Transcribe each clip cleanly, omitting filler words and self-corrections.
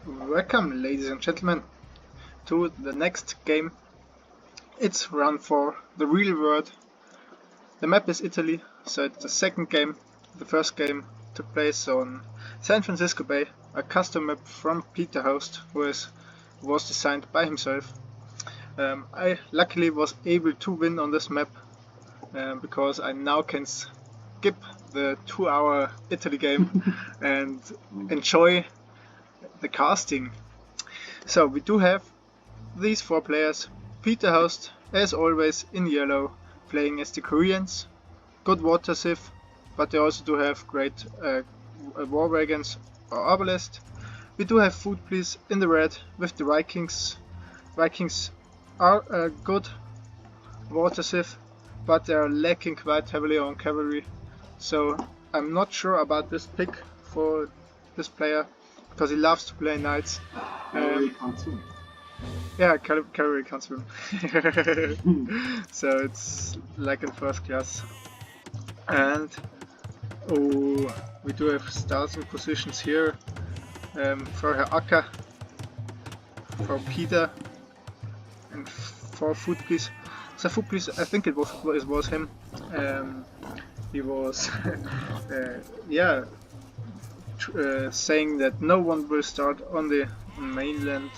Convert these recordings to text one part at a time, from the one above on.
Welcome, ladies and gentlemen, to the next game. It's round 4, the real world. The map is Italy, so it's the second game. The first game took place on San Francisco Bay, a custom map from Peter Host, who was designed by himself. I luckily was able to win on this map because I now can skip the 2-hour Italy game and enjoy the casting. So we do have these 4 players. Peter Host, as always, in yellow, playing as the Koreans. Good water civ, but they also do have great war wagons or arbalest. We do have Food Please in the red with the Vikings. Vikings are a good water civ, but they are lacking quite heavily on cavalry. So I'm not sure about this pick for this player, because he loves to play knights. Cavalry can't swim. Yeah, cavalry can't swim. So it's like in first class. And we do have starting positions here for Herr Acker, for Peter, and for Food Please. So Food Please, I think it was him. He was saying that no one will start on the mainland.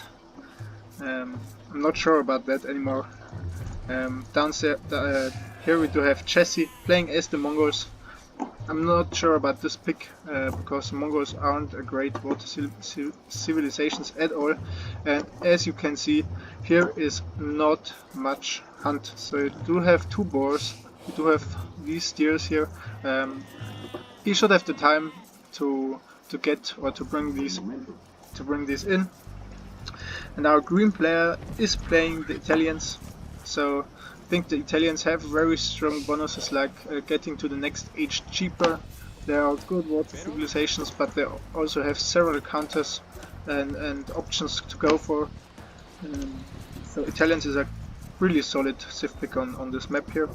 I'm not sure about that anymore. Here we do have Jesse playing as the Mongols. I'm not sure about this pick because Mongols aren't a great water civilizations at all, and as you can see, here is not much hunt. So you do have 2 boars, you do have these steers here. He should have the time to get or to bring these in. And our green player is playing the Italians, so I think the Italians have very strong bonuses, like getting to the next age cheaper. They are good water civilizations, but they also have several counters and options to go for. So Italians is a really solid civ pick on this map here.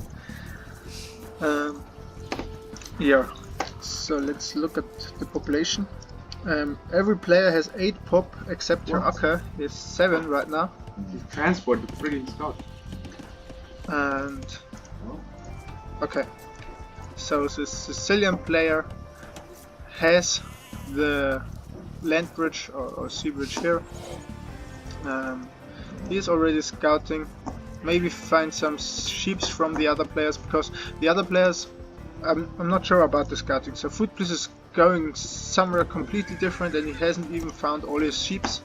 So let's look at the population. Every player has 8 pop except Herr Acker. He has 7 right now. He's transported the friggin' scout. And okay, so the Sicilian player has the land bridge or sea bridge here. He is already scouting. Maybe find some sheeps from the other players, because the other players, I'm not sure about the scouting. So Food Please is going somewhere completely different, and he hasn't even found all his sheeps.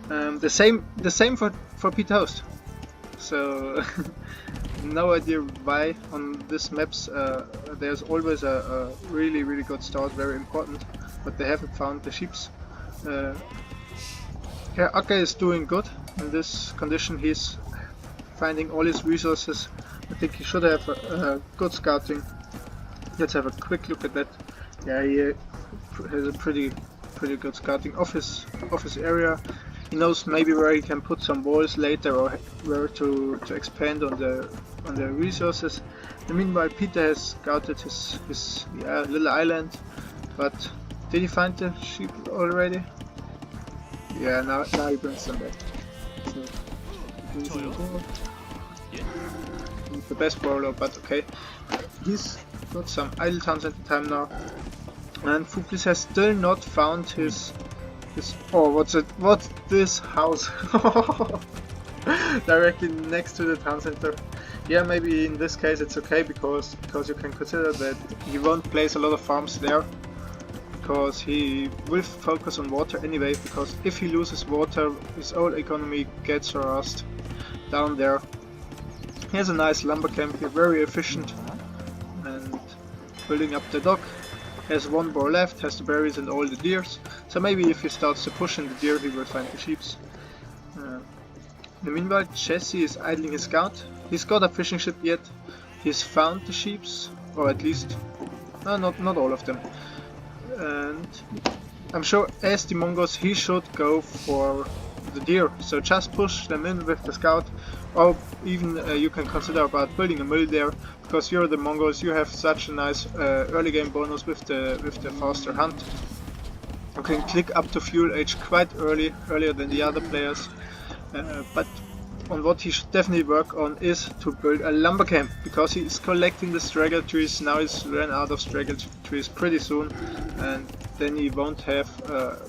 The same for Peter Host. So no idea why on this maps there's always a really good start, very important, but they haven't found the sheeps. Herr Acker is doing good in this condition. He's finding all his resources. I think he should have a good scouting. Let's have a quick look at that. Yeah, he has a pretty good scouting of his area. He knows maybe where he can put some walls later, or where to expand on the resources. And meanwhile, Peter has scouted his little island. But did he find the sheep already? Yeah, now he brings them back. So, the best warlord, but okay. He's got some idle towns at the time now. And Food Please has still not found his oh, what's this house? Directly next to the town center. Yeah, maybe in this case it's okay, because you can consider that he won't place a lot of farms there, because he will focus on water anyway, because if he loses water, his whole economy gets harassed down there. He has a nice lumber camp here, very efficient, and building up the dock. Has 1 boar left, has the berries and all the deers, so maybe if he starts to push in the deer, he will find the sheeps. In the meanwhile, Jesse is idling his scout. He's got a fishing ship yet. He's found the sheeps, or at least not all of them. And I'm sure as the Mongols he should go for the deer, so just push them in with the scout, or even you can consider about building a mill there, because you're the Mongols, you have such a nice early game bonus with the faster hunt. can click up to fuel age quite earlier than the other players. But on what he should definitely work on is to build a lumber camp, because he is collecting the straggler trees. Now he's run out of straggler trees pretty soon, and then he won't have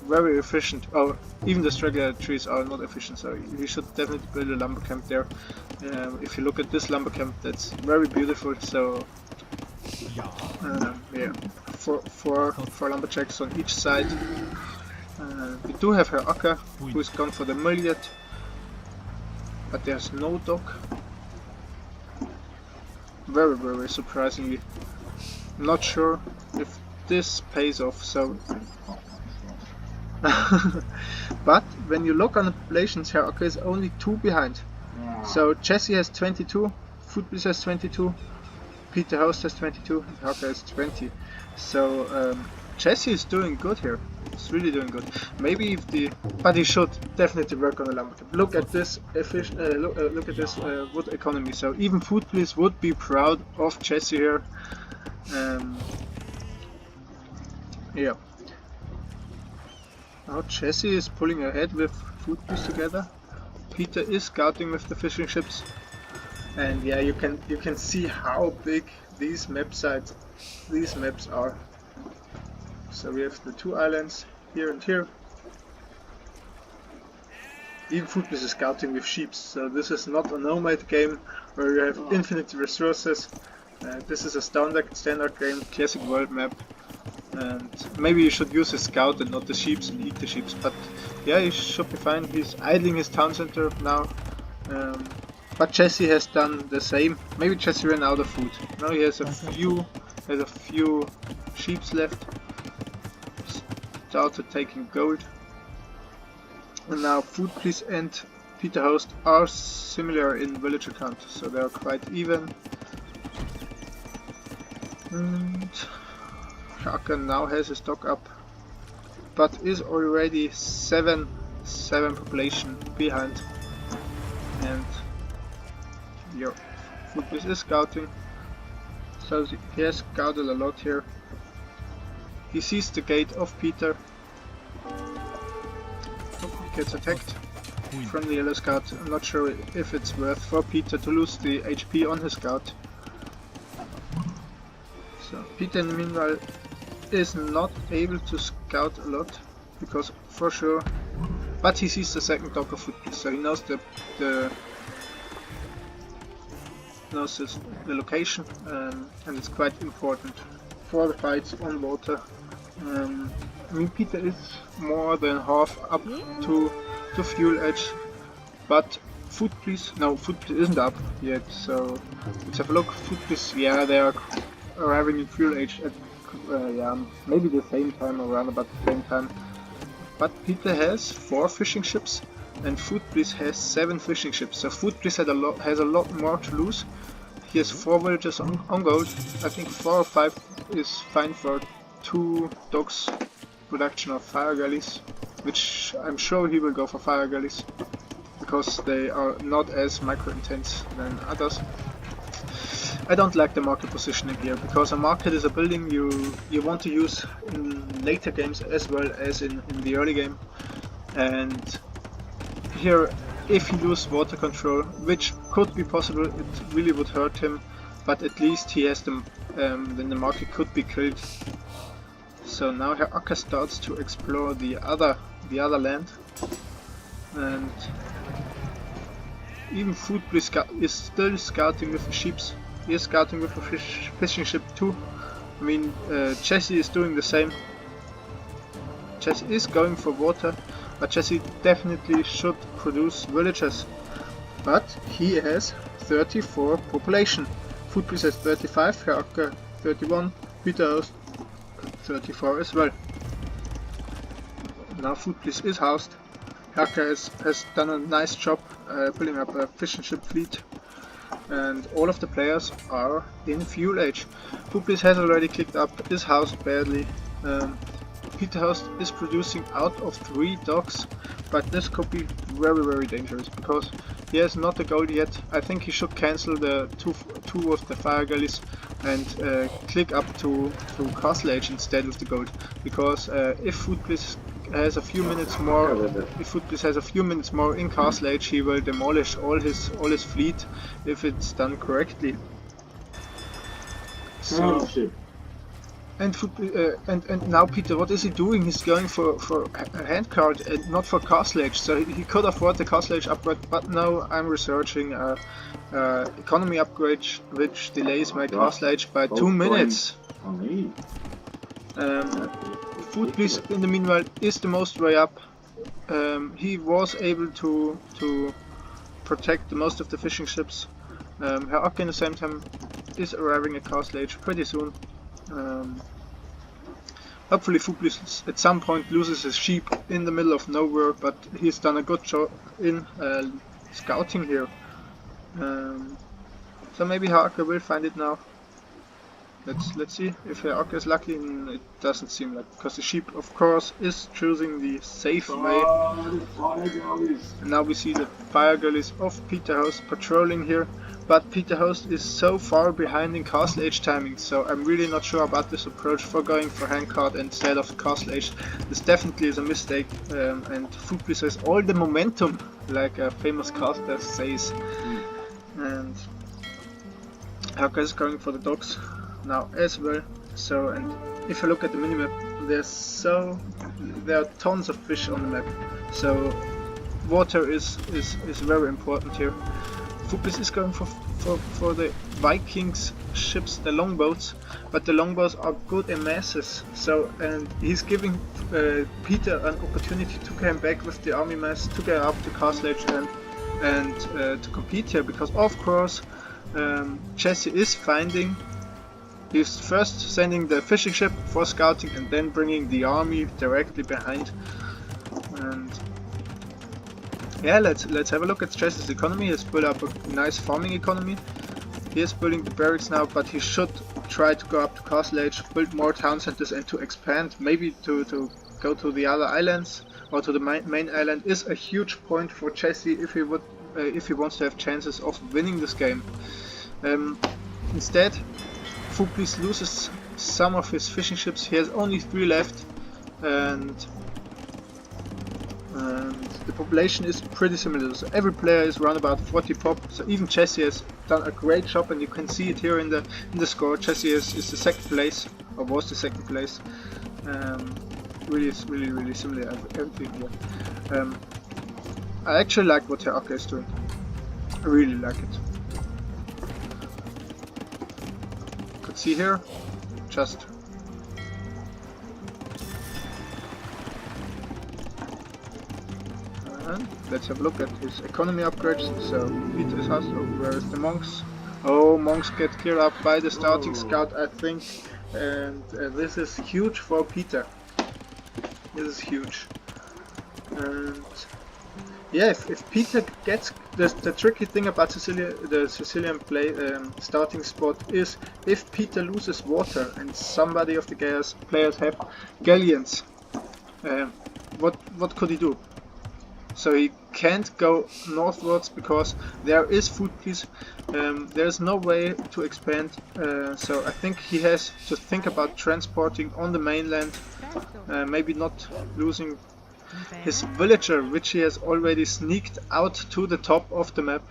very efficient, or even the straggler trees are not efficient, so he should definitely build a lumber camp there. If you look at this lumber camp, that's very beautiful. So yeah, four lumberjacks on each side. We do have Herr Acker, who is gone for the mill yet, but there's no dog. Very surprisingly. Not sure if this pays off, so but when you look on the populations, Herr Acker is only 2 behind. So Jesse has 22, Footbliss has 22, Peter Host has 22, and Herr Acker has 20. So Jesse is doing good here. He's really doing good. Maybe if but he should definitely work on the lumber camp. Look at this look at this wood economy. So even Footbliss would be proud of Jesse here. Yeah. Now Jesse is pulling ahead with Footbliss together. Peter is scouting with the fishing ships, and yeah, you can see how big these maps are. So we have the 2 islands here and here. Even Footbliss is scouting with sheep, so this is not a nomad game where you have infinite resources. This is a standard game, classic world map, and maybe you should use a scout and not the sheep and eat the sheep, but yeah, he should be fine. He's idling his town center now, but Jesse has done the same. Maybe Jesse ran out of food. Now he has a few sheep left. Started taking gold, and now Footbliss and Peter Host are similar in villager count, so they are quite even. And Acker now has his stock up, but is already 7 population behind. And yeah, Footbliss is scouting, so he has scouted a lot here. He sees the gate of Peter. Oh, he gets attacked from the yellow scout. I'm not sure if it's worth for Peter to lose the HP on his scout. So Peter in the meanwhile is not able to scout a lot, because for sure, but he sees the second dog of Footbliss, so he knows the location, and it's quite important for the fights on water. I mean, Peter is more than half up to fuel edge, but Footbliss isn't up yet, so let's have a look. Footbliss, yeah, they are arriving in fuel edge at yeah, maybe the same time, or around about the same time. But Peter has 4 fishing ships and Footbliss has 7 fishing ships, so Footbliss has a lot more to lose. He has 4 villagers on gold. I think 4 or 5 is fine for 2 dogs production of fire galleys, which I'm sure he will go for fire galleys, because they are not as micro intense than others. I don't like the market positioning here, because a market is a building you want to use in later games as well as in the early game. And here, if he loses water control, which could be possible, it really would hurt him, but at least he has them, then the market could be killed. So now Herr Acker starts to explore the other land, and even Footbliss is still scouting with the sheeps. He is scouting with a fishing ship too. I mean, Jesse is doing the same. Jesse is going for water, but Jesse definitely should produce villagers. But he has 34 population. Footbliss has 35, Herr Acker 31, Peter Host 34 as well. Now Footbliss is housed. Herr Acker has done a nice job building up a fishing ship fleet, and all of the players are in fuel age. Footbliss has already clicked up, is housed badly. Peter Host is producing out of 3 docks, but this could be very dangerous, because he has not the gold yet. I think he should cancel the towards the fire galleys and click up to Castle Age instead with the gold, because if Footbliss has a few minutes more, in Castle Age, he will demolish all his fleet if it's done correctly. So, and now Peter, what is he doing? He's going for a handcart and not for Castle Age. So he could afford the Castle Age upgrade, but no, I'm researching economy upgrade which delays my Castle Age by 2 minutes. Footbliss in the meanwhile is the most way up. He was able to protect the most of the fishing ships. Herr Ock in the same time is arriving at Castle Age pretty soon. Hopefully Footbliss at some point loses his sheep in the middle of nowhere, but he's done a good job in scouting here. So maybe Herr Ock will find it now. Let's see if Herr Ock is lucky. It doesn't seem like, because the sheep of course is choosing the safe way. And now we see the fire galleys of Peterhouse patrolling here. But Peterhouse is so far behind in Castle Age timing, so I'm really not sure about this approach for going for handcart instead of Castle Age. This definitely is a mistake, and Footbliss has all the momentum, like a famous caster says. And Herr is going for the docks now as well. So, and if you look at the minimap, there are tons of fish on the map. So water is very important here. Footbliss is going for the Vikings ships, the longboats, but the longboats are good in masses. So, and he's giving Peter an opportunity to come back with the army mass to get up to Castle Age and to compete here, because of course Jesse is finding. He's first sending the fishing ship for scouting and then bringing the army directly behind. And yeah, let's have a look at Jesse's economy. He's built up a nice farming economy. He is building the barracks now, but he should try to go up to Castle Age, build more town centers, and to expand, maybe to go to the other islands or to the main island is a huge point for Jesse if he wants to have chances of winning this game. Instead, Footbliss loses some of his fishing ships. He has only 3 left, and the population is pretty similar. So every player is around about 40 pop. So even Jesse has done a great job, and you can see it here in the score. Jesse is the second place, or was the second place. Really similar everything here. I actually like what Herr Ock is doing. I really like it. See here, just and let's have a look at his economy upgrades. So Peter's house, where is the monks? Oh, monks get cleared up by the starting scout, I think, and this is huge for Peter. This is huge. And yeah, if Peter gets the tricky thing about the Sicilian play starting spot is if Peter loses water and somebody of the players have galleons, what could he do? So he can't go northwards because there is Footbliss. There's no way to expand. So I think he has to think about transporting on the mainland, maybe not losing his villager, which he has already sneaked out to the top of the map.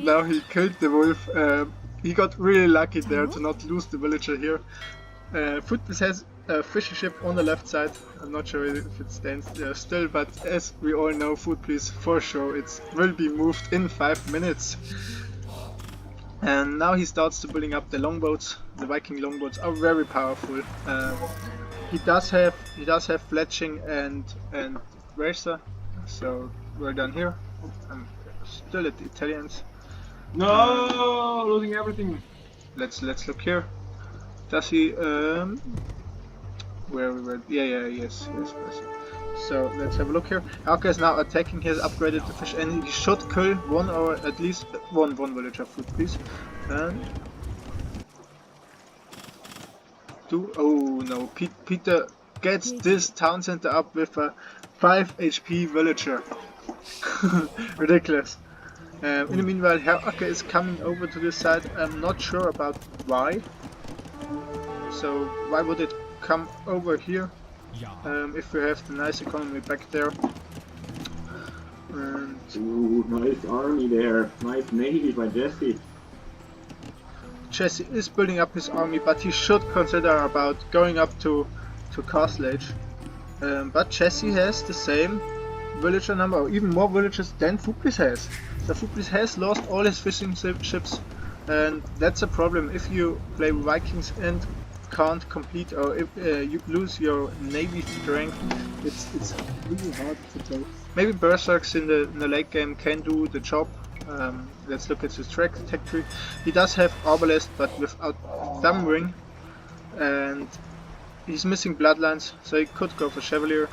Now he killed the wolf. He got really lucky there to not lose the villager here. Footbliss has a fishing ship on the left side. I'm not sure if it stands there still, but as we all know, Footbliss for sure it will be moved in 5 minutes. And now he starts to building up the longboats. The Viking longboats are very powerful. He does have fletching and racer, so well done here. I'm still at the Italians. No, losing everything. Let's look here. Does he where we were? Yes. So let's have a look here. Alka is now attacking. He has upgraded the fish, and he should kill one or at least one villager. Footbliss. do? Oh no, Peter gets this town center up with a 5 HP villager. Ridiculous. In the meanwhile, Herr Acker is coming over to this side. I'm not sure about why. So why would it come over here if we have the nice economy back there? And ooh, nice army there. Nice navy by Jesse. Jesse is building up his army, but he should consider about going up to Castle Age. But Jesse has the same villager number, or even more villagers than Fuglis has. So Fuglis has lost all his fishing ships, and that's a problem if you play Vikings and can't complete, or if you lose your navy strength. It's really hard to play. Maybe Berserks in the late game can do the job. Let's look at his tech tree. He does have Arbalest, but without Thumb Ring, and he's missing Bloodlines, so he could go for Chevalier.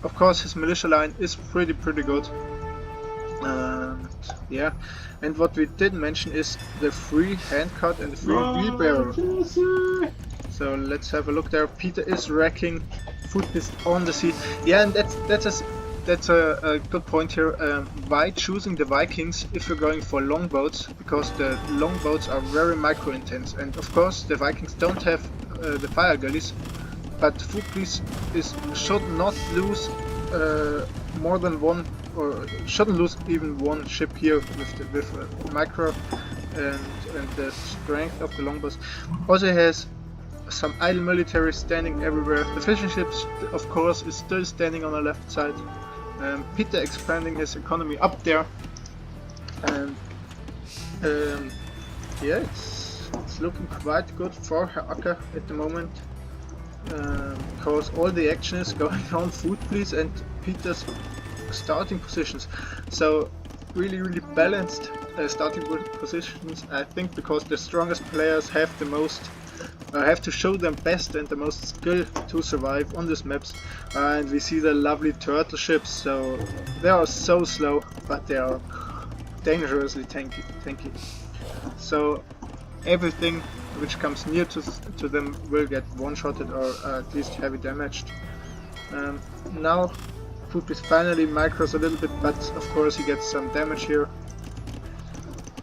Of course, his militia line is pretty good. Yeah, and what we didn't mention is the free handcart and the free wheelbarrow. So let's have a look there. Peter is wrecking Foodbeast on the sea. Yeah, and that's a good point here. Why choosing the Vikings if you're going for longboats? Because the longboats are very micro intense, and of course the Vikings don't have the fire gullies, but Fuglis should not lose more than one, or shouldn't lose even one ship here with micro and the strength of the longbows. Also has some idle military standing everywhere. The fishing ships, of course, is still standing on the left side. Peter expanding his economy up there, and yeah, it's looking quite good for Herr Acker at the moment, because all the action is going on Foodbeast and Peter's starting positions. So really balanced starting positions, I think, because the strongest players have the most have to show them best and the most skill to survive on these maps. And we see the lovely turtle ships, so they are so slow, but they are dangerously tanky. So everything which comes near to them will get one-shotted or at least heavy damaged. Now Foodbeast finally micros a little bit, but of course he gets some damage here.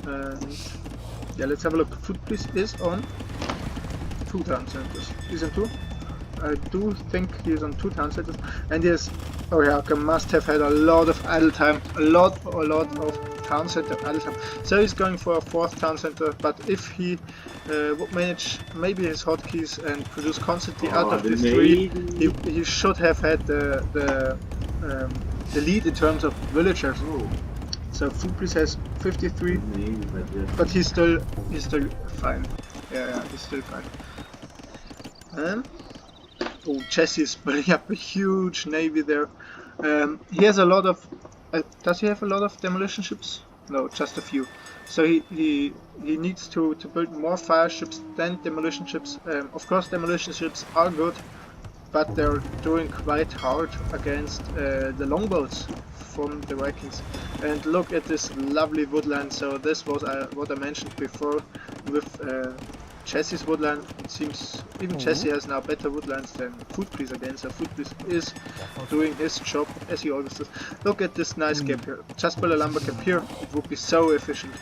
And yeah, let's have a look. Foodbeast is on 2 town centers. He's on 2? I do think he's on 2 town centers, and yes, oh yeah, Acker must have had a lot of idle time, a lot of town center idle time. So he's going for a 4th town center, but if he would manage maybe his hotkeys and produce constantly out of these 3, he should have had the lead in terms of villagers. So Foodbeast has 53, but he's still fine. Yeah, he's still fine. Oh, Jesse is building up a huge navy there. He has a lot of. Does he have a lot of demolition ships? No, just a few. So he needs to build more fire ships than demolition ships. Of course, demolition ships are good, but they're doing quite hard against the longboats from the Vikings. And look at this lovely woodland. So this was what I mentioned before with Jesse's woodland. It seems even Jesse has now better woodlands than Foodbeast again, so Foodbeast is doing his job as he always does. Look at this nice gap here. Just build a lumber camp here, it would be so efficient.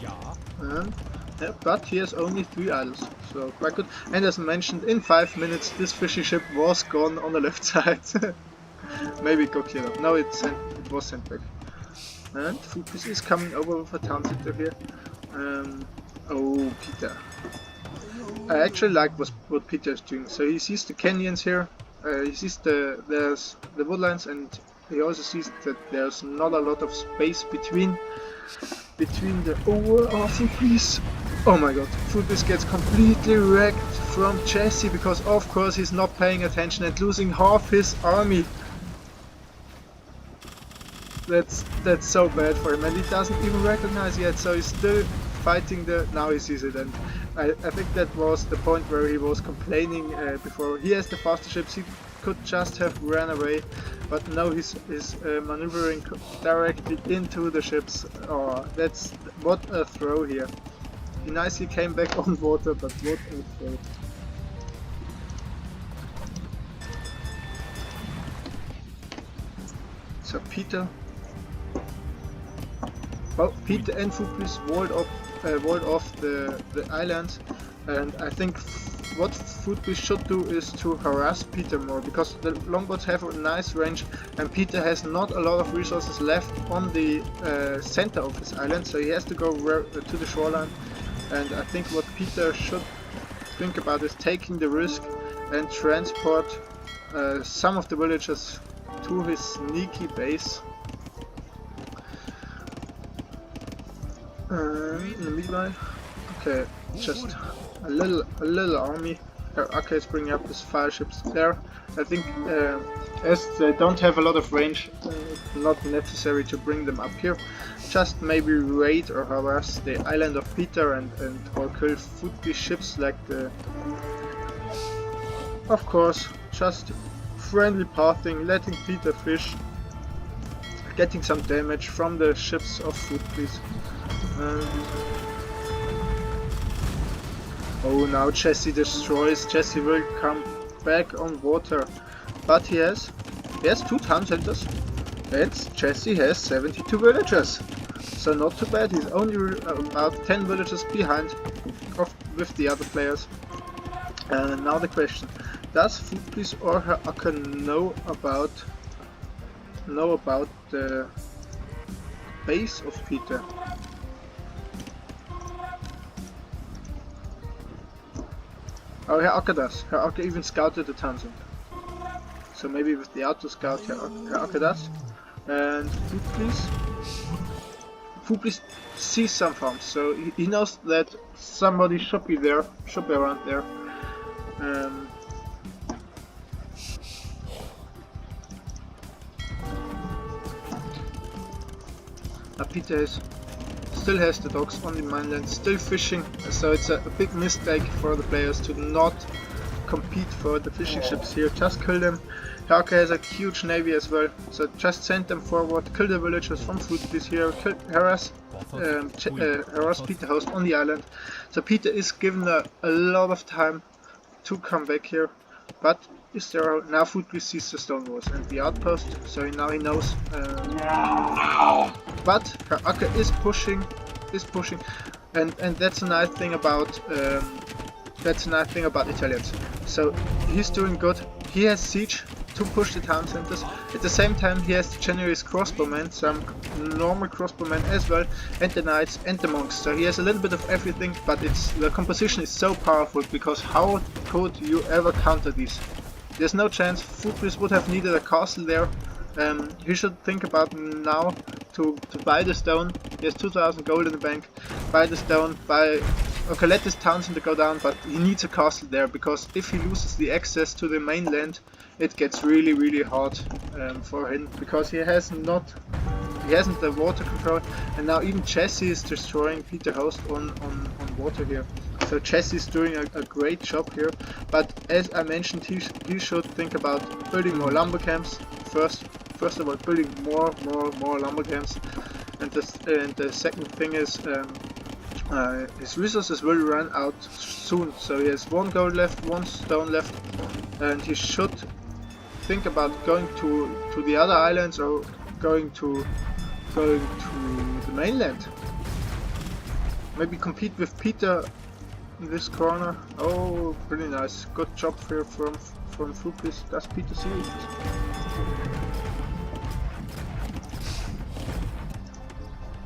Yeah, but he has only 3 idols, so quite good. And as mentioned, in 5 minutes this fishing ship was gone on the left side. Maybe it got cleared up. No, it was sent back. And Foodbeast is coming over with a town center here. Oh, Peter. I actually like what Peter is doing. So he sees the canyons here, he sees there's the woodlands, and he also sees that there's not a lot of space between the Foodbeast. Oh my god, Foodbeast gets completely wrecked from Jesse because of course he's not paying attention and losing half his army. That's so bad for him, and he doesn't even recognize yet, so he's still fighting now he sees it. And I think that was the point where he was complaining before. He has the faster ships, he could just have ran away, but now he's maneuvering directly into the ships. Oh, that's what a throw here. He nicely came back on water, but what a fail. So Peter, well, Peter and Fuplis walled off the island, and I think what Fuplis should do is to harass Peter more, because the longboats have a nice range and Peter has not a lot of resources left on the center of his island, so he has to go to the shoreline. And I think what Peter should think about is taking the risk and transport some of the villagers to his sneaky base. In the meanwhile, okay, just a little army. Aka is bringing up his fire ships there. I think as they don't have a lot of range, it's not necessary to bring them up here. Just maybe raid or harass the island of Peter and or kill Fuplis ships like the. Of course, just friendly pathing, letting Peter fish, getting some damage from the ships of Fuplis. Oh, now Jesse destroys. Jesse will come back on water, but he has 2 town centers, and Jesse has 72 villagers. So not too bad. He's only about 10 villagers behind with the other players. Now the question: does Fuplis or her Aka know about the base of Peter? Oh, her Aka does. Her Aka even scouted the town center. So maybe with the auto scout, her Aka does. And Fuplis sees some farms, so he knows that somebody should be there, should be around there. Peter still has the dogs on the mainland, still fishing, so it's a big mistake for the players to not compete for the fishing ships here. Just kill them. Aka has a huge navy as well, so just send them forward, kill the villagers from Fuplis here, harass Peter Host on the island. So Peter is given a lot of time to come back here, but is there now Fuplis sees the stone walls and the outpost, so now he knows. But her Aka is pushing, and that's a nice thing about Italians. So he's doing good. He has siege to push the town centers. At the same time, he has the January's crossbowmen, some normal crossbowmen as well, and the knights and the monks. So he has a little bit of everything, but the composition is so powerful, because how could you ever counter these? There's no chance. Fuplis would have needed a castle there. He should think about now to buy the stone. He has 2,000 gold in the bank. Buy the stone, okay, let this town center go down, but he needs a castle there, because if he loses the access to the mainland, it gets really hard for him, because he hasn't the water control, and now even Jesse is destroying Peter Host on water here. So Jesse is doing a great job here, but as I mentioned, he should think about building more lumber camps first of all, building more lumber camps, and the second thing is his resources will run out soon. So he has 1 gold left, 1 stone left, and he should think about going to the other islands or going to the mainland. Maybe compete with Peter in this corner. Oh, really nice. Good job here from Fuplis. Does Peter see it?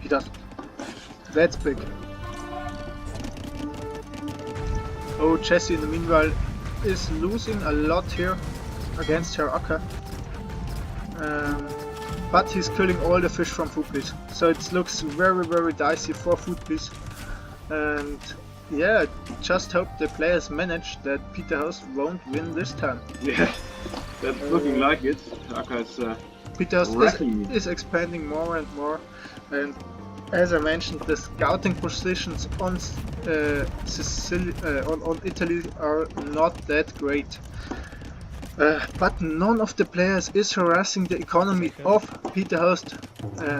He doesn't. That's big. Oh, Jesse in the meanwhile is losing a lot here against her Aka. But he's killing all the fish from Fuplis. So it looks very dicey for Fuplis. And yeah, just hope the players manage that Peter Host won't win this time. Yeah, that's looking like it. Aka's Peter Host is expanding more and more, and as I mentioned, the scouting positions on on Italy are not that great. But none of the players is harassing the economy of Peter Host.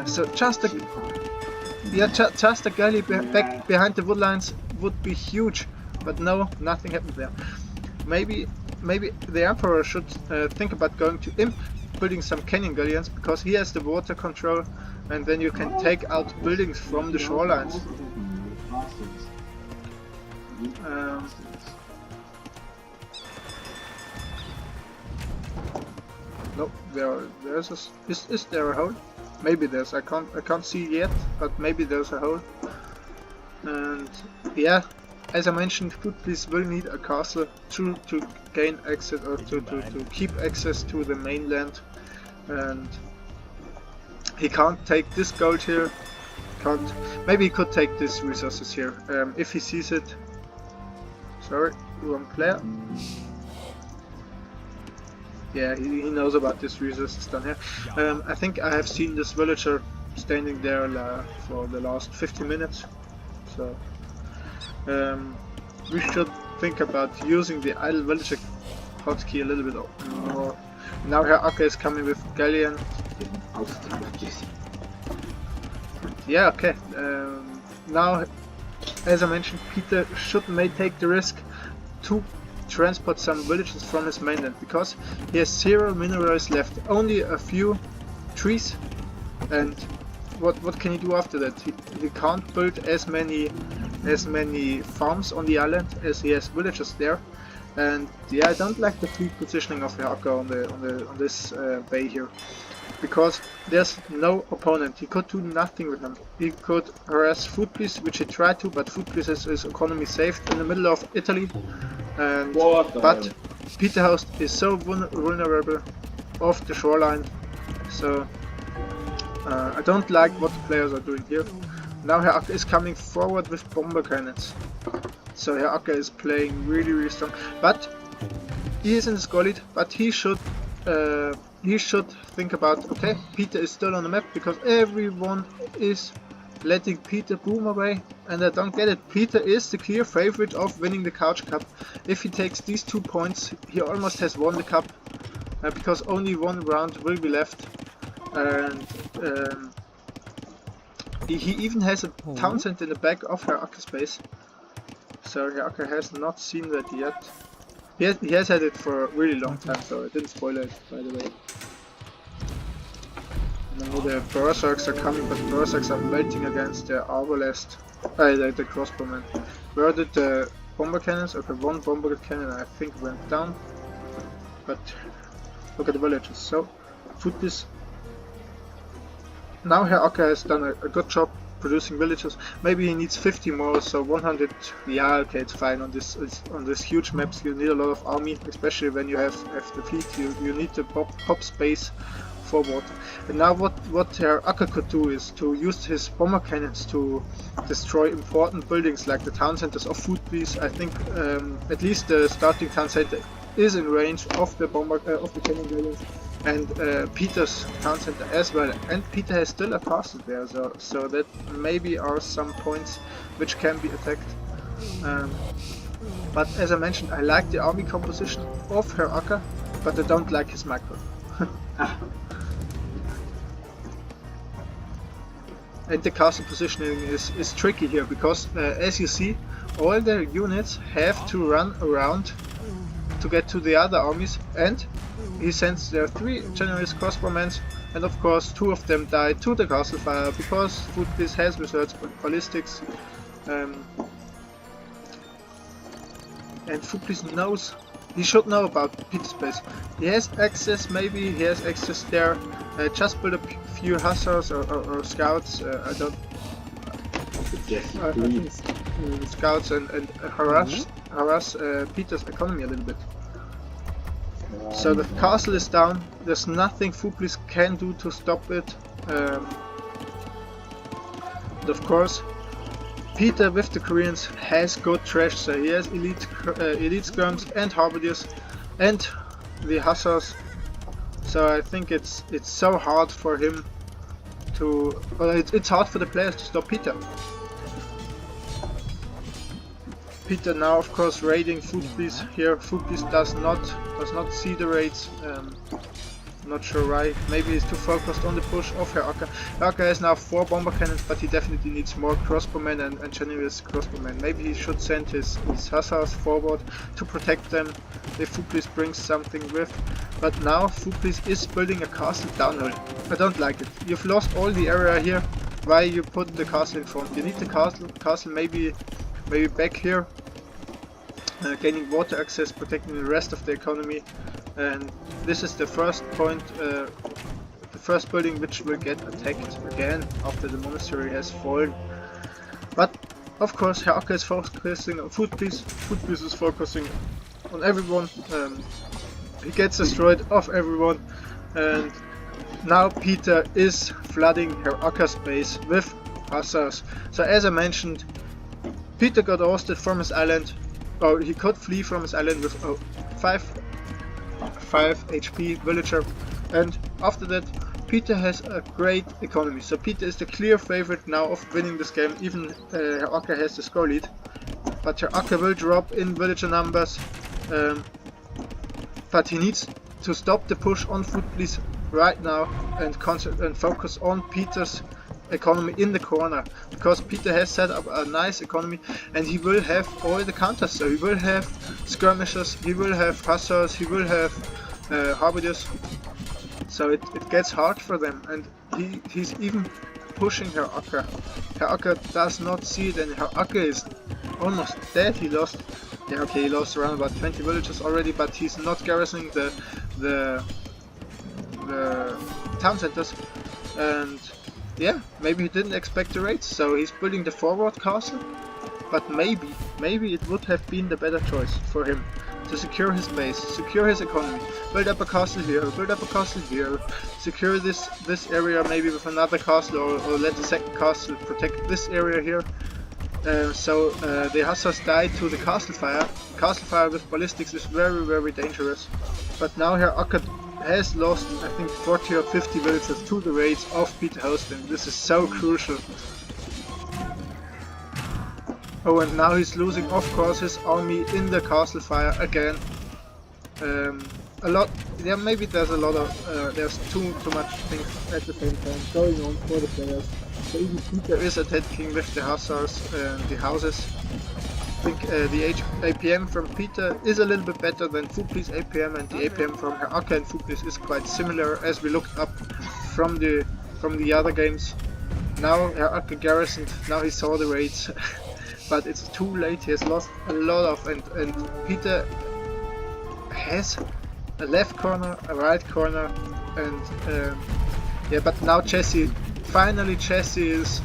So just a galley back behind the woodlines would be huge, but no, nothing happened there. Maybe the Emperor should think about going to Imp, building some canyon galleons, because he has the water control, and then you can take out buildings from the shorelines. No, there's a, is there a hole? Maybe there's, I can't see yet, but maybe there's a hole. And yeah, as I mentioned, Footblis will need a castle to gain access, or to keep access to the mainland, and he can't take this gold here. Maybe he could take these resources here if he sees it. Sorry, wrong player. Yeah, he knows about this resources down here. I think I have seen this villager standing there for the last 50 minutes. So we should think about using the idle villager hotkey a little bit more. Now here Akka is coming with Galleon. Yeah, okay. Now, as I mentioned, Peter may take the risk to transport some villages from his mainland, because he has 0 minerals left, only a few trees, and what can he do after that? He can't build as many farms on the island as he has villages there. And yeah, I don't like the fleet positioning of Akka on this bay here, because there's no opponent. He could do nothing with him. He could harass Footblis, which he tried to, but Footblis has his economy saved in the middle of Italy. And but Peterhouse is so vulnerable off the shoreline, so I don't like what the players are doing here. Now Herr Akka is coming forward with bomber cannons, so Herr Akka is playing really strong, but he is in the score lead, but he should think about, okay, Peter is still on the map, because everyone is letting Peter boom away, and I don't get it. Peter is the clear favorite of winning the Couch Cup. If he takes these 2 points, he almost has won the cup, because only 1 round will be left, and he even has a town center in the back of Herr Akka's base, so Herr Akka has not seen that yet. He has had it for a really long time, so I didn't spoil it, by the way. Now the Berserks are coming, but Berserks are melting against the Arbalest, the crossbowmen. Where did the bomber cannons? Okay, 1 bomber cannon I think went down, but look at the villages. So, Footblis. Now Herr Akka has done a good job producing villages. Maybe he needs 50 more, so 100. Yeah, okay, it's fine. On this huge maps, you need a lot of army, especially when you have the fleet. You need the pop space for water. And now what Herr Akka could do is to use his bomber cannons to destroy important buildings like the town centers of Footblis. I think at least the starting town center is in range of the cannon galleons, and Peter's town center as well. And Peter has still a castle there, so that maybe are some points which can be attacked. But as I mentioned, I like the army composition of Herr Akka, but I don't like his macro. And the castle positioning is tricky here, because as you see, all the units have to run around to get to the other armies, and he sends their 3 generous crossbowmen, and of course 2 of them die to the castle fire, because Footblis has researched ballistics, and Footblis knows. He should know about Peter's base. He has access, maybe he has access there. Just build a few hussars or scouts. I don't. Scouts and harass Peter's economy a little bit. So the castle is down. There's nothing Footblis can do to stop it. And of course, Peter with the Koreans has good trash, so he has elite skirms and halberdiers and the hussars. So I think it's so hard for him to, it's hard for the players to stop Peter. Peter now of course raiding Footblis here. Footblis does not see the raids. Not sure why. Maybe he's too focused on the push of Herr Acker. Herr Acker has now 4 bomber cannons, but he definitely needs more crossbowmen and generous crossbowmen. Maybe he should send his hussars forward to protect them if Fuplis brings something with. But now Fuplis is building a castle downhill. I don't like it. You've lost all the area here. Why you put the castle in front? You need the castle maybe back here. Gaining water access, protecting the rest of the economy, and this is the first point, the first building which will get attacked again after the monastery has fallen. But of course Herr Acker is focusing on Fuplis. Fuplis is focusing on everyone. He gets destroyed off everyone, and now Peter is flooding Herr Acker's base with hussars. So as I mentioned, Peter got ousted from his island. Oh, he could flee from his island with 5 HP villager, and after that Peter has a great economy. So Peter is the clear favorite now of winning this game. Even Herr Acker has the score lead, but Herr Acker will drop in villager numbers, but he needs to stop the push on Fuplis right now and focus on Peter's economy in the corner, because Peter has set up a nice economy and he will have all the counters. So he will have skirmishers, he will have hussars, he will have halberdiers. So it gets hard for them, and he's even pushing Herr Acker. Herr Acker does not see it, and Herr Acker is almost dead. He lost, yeah, okay, he lost around about 20 villages already, but he's not garrisoning the town centers, and yeah, maybe he didn't expect the raids, so he's building the forward castle. But maybe it would have been the better choice for him to secure his base, secure his economy, build up a castle here, build up a castle here, secure this area maybe with another castle, or let the second castle protect this area here. So the hussars died to the castle fire. Castle fire with ballistics is very, very dangerous. But now Herr Acker has lost, I think, 40 or 50 villagers to the raids of Peter Hosten. This is so crucial. Oh, and now he's losing, of course, his army in the castle fire again. A lot, yeah, maybe there's a lot of, there's too much things at the same time going on for the players. So even Peter is attacking with the hussars and the houses. I think the APM from Peter is a little bit better than Fuplis APM, and the APM from Herr Acker and Fuplis is quite similar, as we looked up from the other games. Now Herr Acker garrisoned, now he saw the raids, but it's too late. He has lost a lot of, and Peter has a left corner, a right corner, and yeah, but now finally Jesse is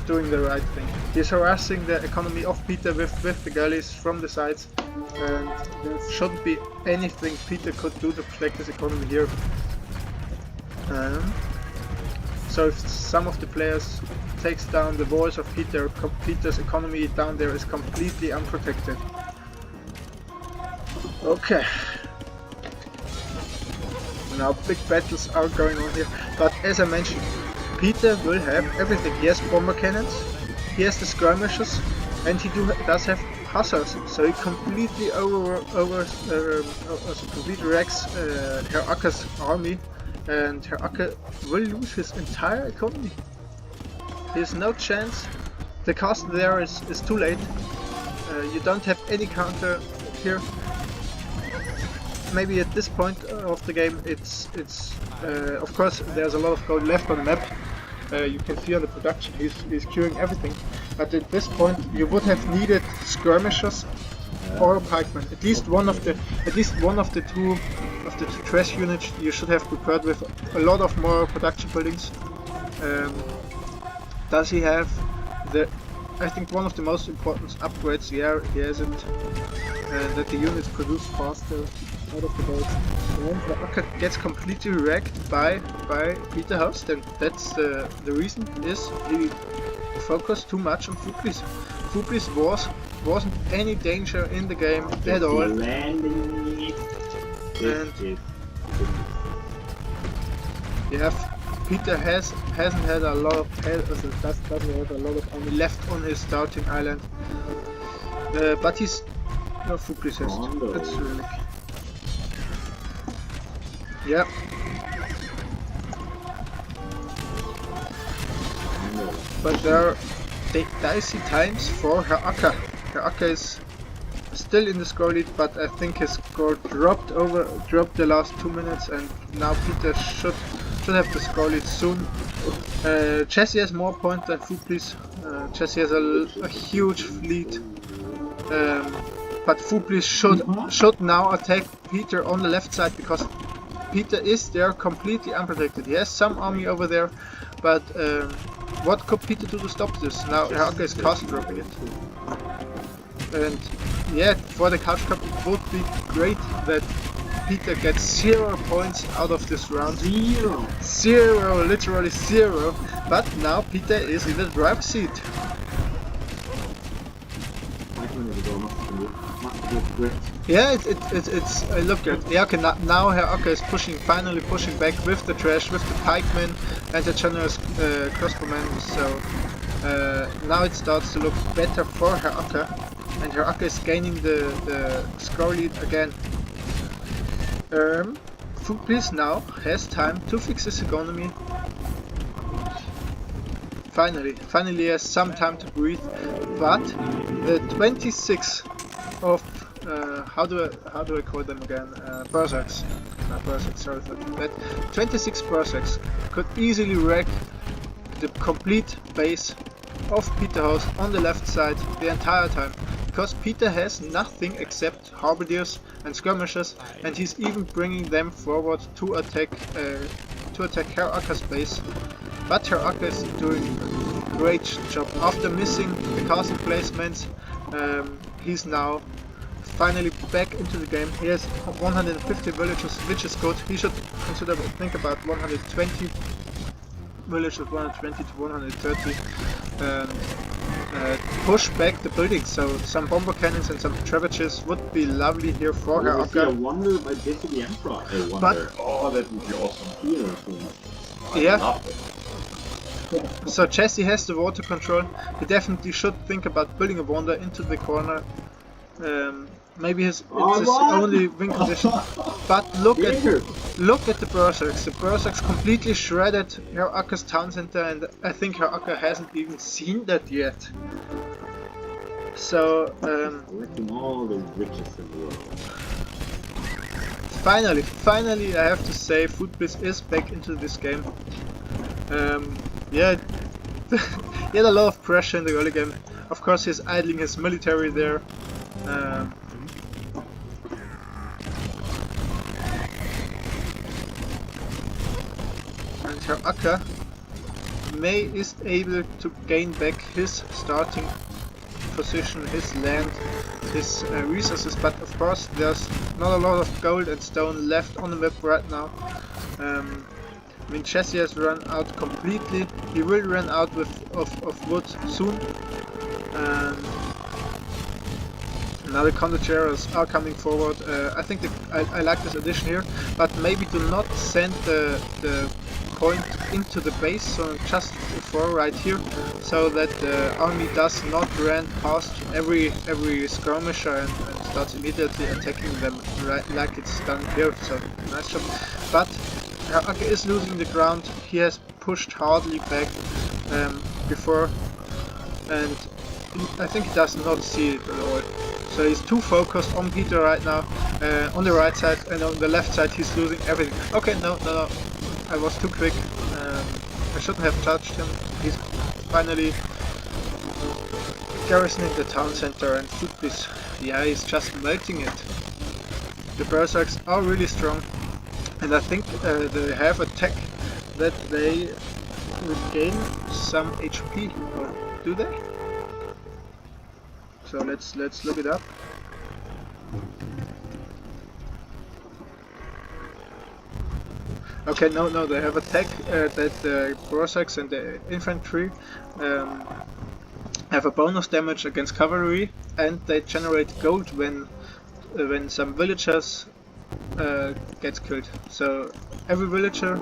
doing the right thing. He's harassing the economy of Peter with the galleys from the sides, and there shouldn't be anything Peter could do to protect his economy here. So if some of the players takes down the walls of Peter, Peter's economy down there is completely unprotected. Okay. Now big battles are going on here, but as I mentioned, Peter will have everything. He has bomber cannons, he has the skirmishers, and he does have hussars. So he completely completely wrecks Herr Acker's army, and Herr Acker will lose his entire economy. There's no chance. The castle there is too late. You don't have any counter here. Maybe at this point of the game, it's of course there's a lot of gold left on the map. You can see on the production he's queuing everything, but at this point you would have needed skirmishers or pikemen. At least one of the two trash units you should have prepared with a lot of more production buildings. Does he have I think one of the most important upgrades? Yeah, he has it. That the units produce faster out of the boats. And the Acker gets completely wrecked by Peter Hosten. That's the reason is he focused too much on Fuplis. Fuplis wasn't any danger in the game at all. And yeah, Peter hasn't had a lot of doesn't have a lot of army left on his starting island. But he's Fuplis has. That's really. Yeah, but there are dicey times for Herr Acker. Herr Acker is still in the score lead, but I think his score dropped the last 2 minutes, and now Peter should have the score lead soon. Jesse has more points than Fooplis. Jesse has a huge lead, but Fooplis should now attack Peter on the left side, because Peter is there completely unprotected. He has some army over there, but what could Peter do to stop this? Now Herr Acker is castle dropping it. And yeah, for the Couch Cup it would be great that Peter gets 0 points out of this round. Zero, literally 0. But now Peter is in the driver's seat. Yeah, it's look at, yeah, okay, now Herr Acker is finally pushing back with the trash, with the pikemen and the generous crossbowmen. So now it starts to look better for Herr Acker, and Herr Acker is gaining the score lead again. Fooplis now has time to fix his economy. Finally he has some time to breathe, but the 26 of how do I call them again? Berserks. Not Berserks, sorry for that. 26 Berserks could easily wreck the complete base of Peterhouse on the left side the entire time, because Peter has nothing except halberdiers and skirmishers, and he's even bringing them forward to attack Herr Acker's base. But Herr Acker is doing a great job. After missing the castle placements, he's now finally back into the game. He has 150 villages, which is good. He should think about 120 villages, 120 to 130. Push back the buildings, so some bomber cannons and some trebuchets would be lovely here for Herr Acker. A wonder by Jesse the Emperor. But Oh, that would be awesome. yeah. So Jesse has the water control. He definitely should think about building a wonder into the corner. Maybe it's his only win condition. But look at the Berserks. The Berserks completely shredded Herr Acker's town center, and I think Herr Acker hasn't even seen that yet. So collecting all the riches in the world. Finally, I have to say, Footbliss is back into this game. Yeah, he had a lot of pressure in the early game. Of course, he's idling his military there. And Herr Acker is able to gain back his starting position, his land, his resources, but of course there's not a lot of gold and stone left on the map right now. I mean, Jesse has run out completely. He will run out of wood soon. Now the Condogeros are coming forward. I think I like this addition here, but maybe do not send the point into the base, so just before right here, so that the army does not run past every skirmisher and starts immediately attacking them right like it's done here. So nice job. But Herr Acker is losing the ground. He has pushed hardly back before, and I think he does not see it at all. So he's too focused on Peter right now. On the right side and on the left side he's losing everything. Okay, no, I was too quick. I shouldn't have touched him. He's finally garrisoning the town center, and Footbliss, yeah, he's just melting it. The Berserks are really strong, and I think they have a tech that they regain some HP. Or do they? So let's look it up. Okay, no, they have a tech that the Berserks and the infantry have a bonus damage against cavalry, and they generate gold when some villagers gets killed. So every villager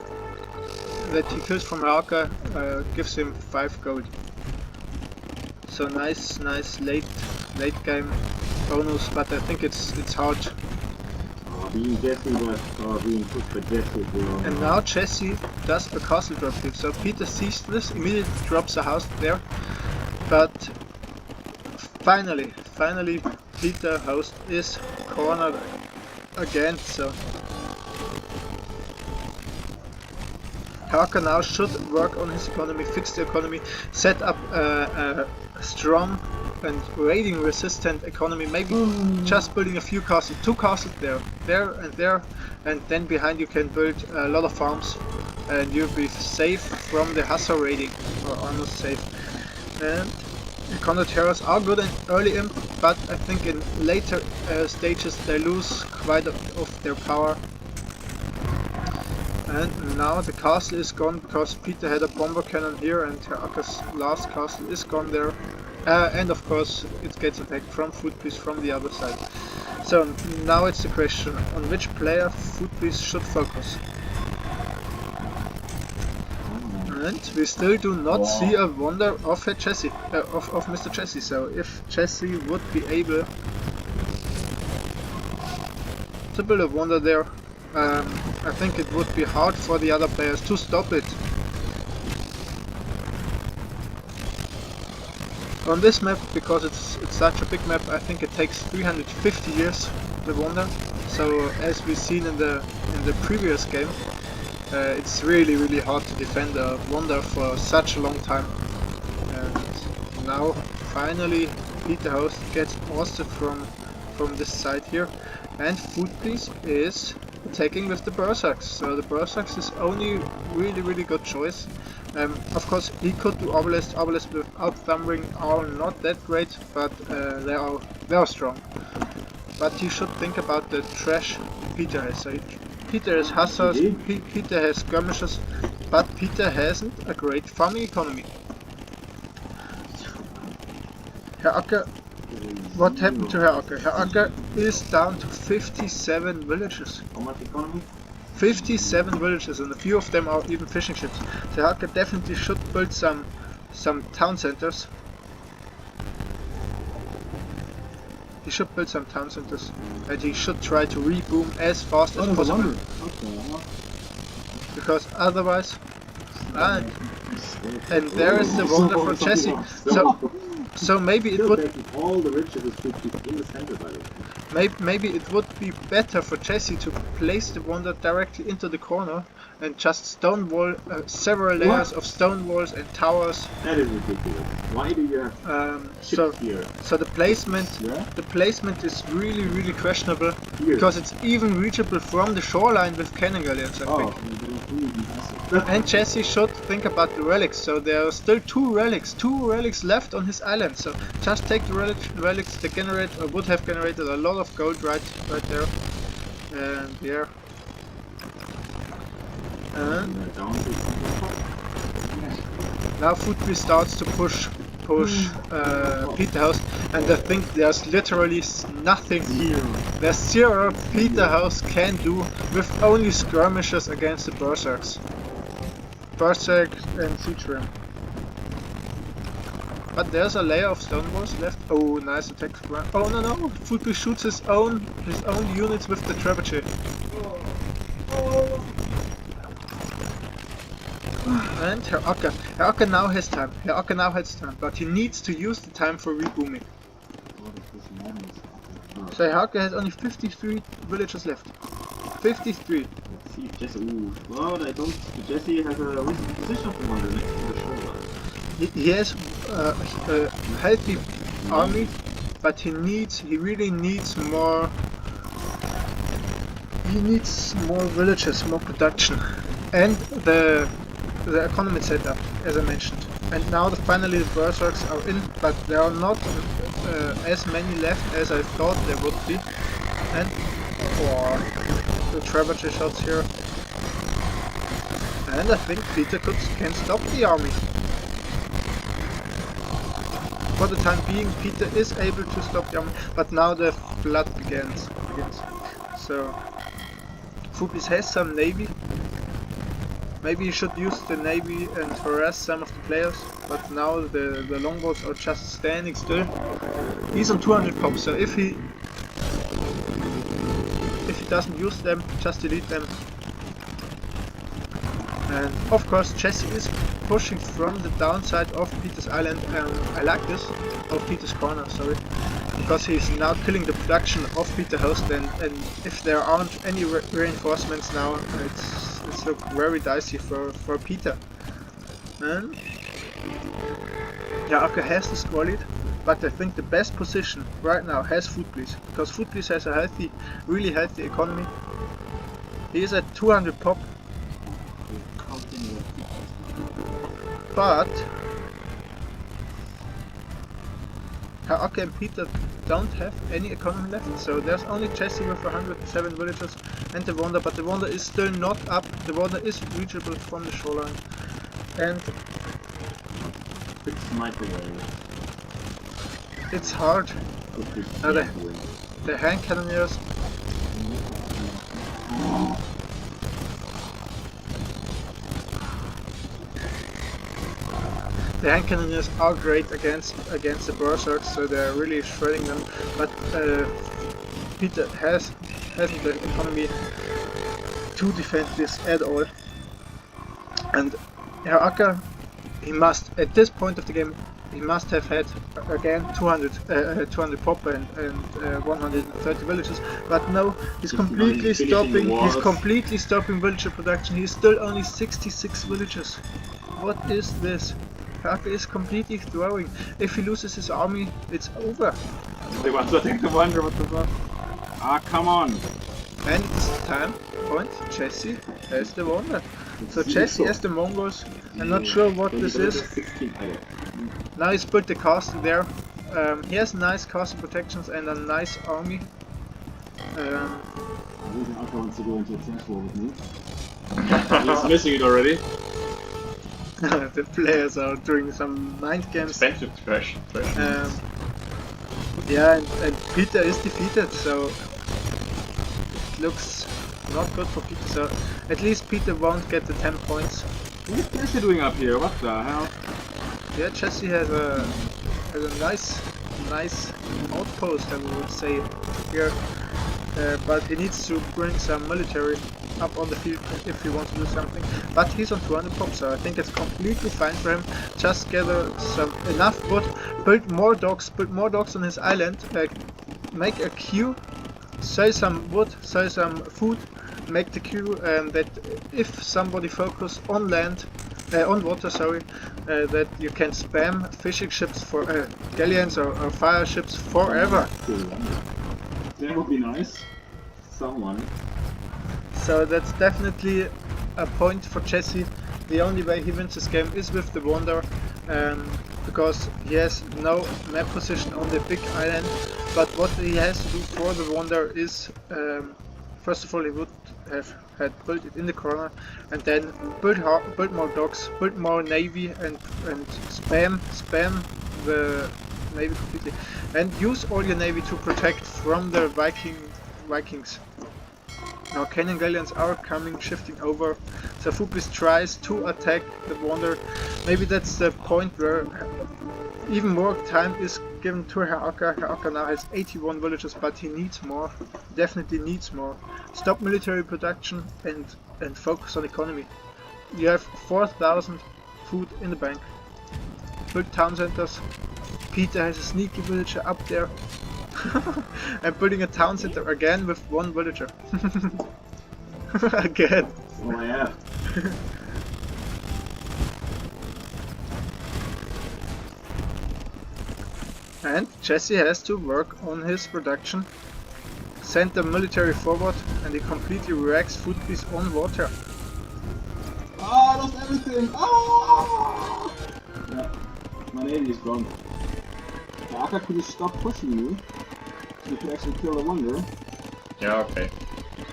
that he kills from Herr Acker gives him 5 gold. So nice late game bonus, but I think it's hard. being Jesse was being pushed by Jesse. And now Jesse does a castle drop here. So Peter sees this, immediately drops a house there. But finally Peter Host is cornered again. So Heraka now should work on his economy, fix the economy, set up a strong and raiding resistant economy, maybe just building a few castles, 2 castles there, and then behind you can build a lot of farms and you'll be safe from the Hussar raiding, or almost safe. And the Condottieri are good in early imp, but I think in later stages they lose quite of their power. And now the castle is gone because Peter had a bomber cannon here and Heraka's last castle is gone there. And of course it gets attacked from Footpiece from the other side. So now it's the question on which player Footpiece should focus. And we still do not see a wonder of Jesse, of Mr. Jesse. So if Jesse would be able to build a wonder there, I think it would be hard for the other players to stop it. On this map, because it's such a big map, I think it takes 350 years, the wonder. So as we've seen in the previous game, it's really hard to defend a wonder for such a long time. And now finally Peter Host gets ousted from this side here, and Footpiece is attacking with the Berserks. So the Berserks is only really good choice. Of course he could do Obelisk. Obelisk without Thumbring are not that great, but they are strong. But he should think about the trash Peter has. So Peter has Hussars, Peter has skirmishers, but Peter hasn't a great farming economy. Heraka, what happened to Heraka? Heraka is down to 57 villages. How much economy? 57 villages, and a few of them are even fishing ships. So Heraka definitely should build some town centers. He should build some town centers, and he should try to reboom as fast as possible. Because otherwise, and there is the wonder for Jesse. So maybe it would. All the riches is in the center, by the way. Maybe it would be better for Jesse to place the wonder directly into the corner and just stonewall several layers of stone walls and towers. That is ridiculous. Why do you have ships here? So the placement, is really questionable, because it's even reachable from the shoreline with cannon galleons, I think. And Jesse should think about the relics. So there are still two relics left on his island. So just take the relics. They generate, or would have generated, a lot of gold right there. And here. And now Footpiece starts to push Peter Host, and I think there's literally nothing here. There's zero Peter Host can do with only skirmishes against the Berserks. Berserk and Siege Ram. But there's a layer of stone walls left. Oh, nice attack. Oh no, Footpiece shoots his own units with the trebuchet. And Heraka now has time. But he needs to use the time for rebooming. So Heraka has only 53 villagers left. 53. Let's see if Jesse. Well, I don't. Jesse has a recent position from under next to the shoreline. He has a healthy army, but he really needs more. He needs more villages, more production, and the economy setup, as I mentioned. And now finally the Berserks are in, but there are not as many left as I thought there would be. And the trebuchet shots here. And I think Peter can stop the army. For the time being, Peter is able to stop the army, but now the blood begins. So Footpiece has some navy. Maybe he should use the navy and harass some of the players, but now the longboats are just standing still. He's on 200 pops, so if he he doesn't use them, just delete them. And of course Jesse is pushing from the downside of Peter's island, I like this, of Peter's corner, sorry, because he's now killing the production of Peter Host, and if there aren't any reinforcements now, it's look very dicey for Peter. And yeah, Aka has the squad lead, but I think the best position right now has Foodbliss, because Foodbliss has a healthy, really healthy economy. He is at 200 pop. But Aka and Peter don't have any economy left, so there's only Jesse with 107 villagers and the Wonder, but the Wonder is still not up. The Wonder is reachable from the shoreline, and It's microwave. it's hard. Now the hand cannoneers. The hand cannoneers are great against the berserks, so they're really shredding them. But Peter hasn't the economy to defend this at all. And Aka, he must, at this point of the game, he must have had again 200 pop and 130 villages. But no, he's completely stopping. He's completely stopping villager production. He's still only 66 villagers. What is this? Aka is completely throwing. If he loses his army, it's over. They want to take the Wonder, what the fuck? Ah, come on! And it's time point. Jesse has the Wonder. So Jesse has the Mongols. I'm not sure what this is. Now he's put the castle there. He has nice castle protections and a nice army. I think Aka wants to go into a trench war with me. He's missing it already. The players are doing some mind games. Expensive trash. Yeah, and Peter is defeated, so it looks not good for Peter. So at least Peter won't get the 10 points. What's Jesse doing up here? What the hell? Yeah, Jesse has a nice outpost, I would say here, but he needs to bring some military up on the field if he wants to do something. But he's on 200 pop, so I think it's completely fine for him. Just gather enough wood, build more docks on his island, make a queue, sell some wood, sell some food, make the queue that if somebody focus on land, on water, sorry, that you can spam fishing ships for galleons or fire ships forever. That would be nice. Someone. So that's definitely a point for Jesse. The only way he wins this game is with the Wonder, because he has no map position on the big island. But what he has to do for the Wonder is, first of all, he would have had built it in the corner, and then build more docks, build more navy, and spam the navy completely, and use all your navy to protect from the Vikings. Now cannon galleons are coming, shifting over, so Foodbliss tries to attack the Wonder. Maybe that's the point where even more time is given to Aka. Aka now has 81 villages, but he needs more, definitely needs more. Stop military production and focus on economy. You have 4,000 food in the bank. Build town centers. Peter has a sneaky villager up there. I'm building a town center again with one villager. Again. Oh yeah. And Jesse has to work on his production. Send the military forward, and he completely wrecks Foodbliss on water. Oh, I lost everything! Oh! Yeah, my navy is gone. The Aka could have stopped pushing you. You could actually kill the Wonder. Yeah, okay.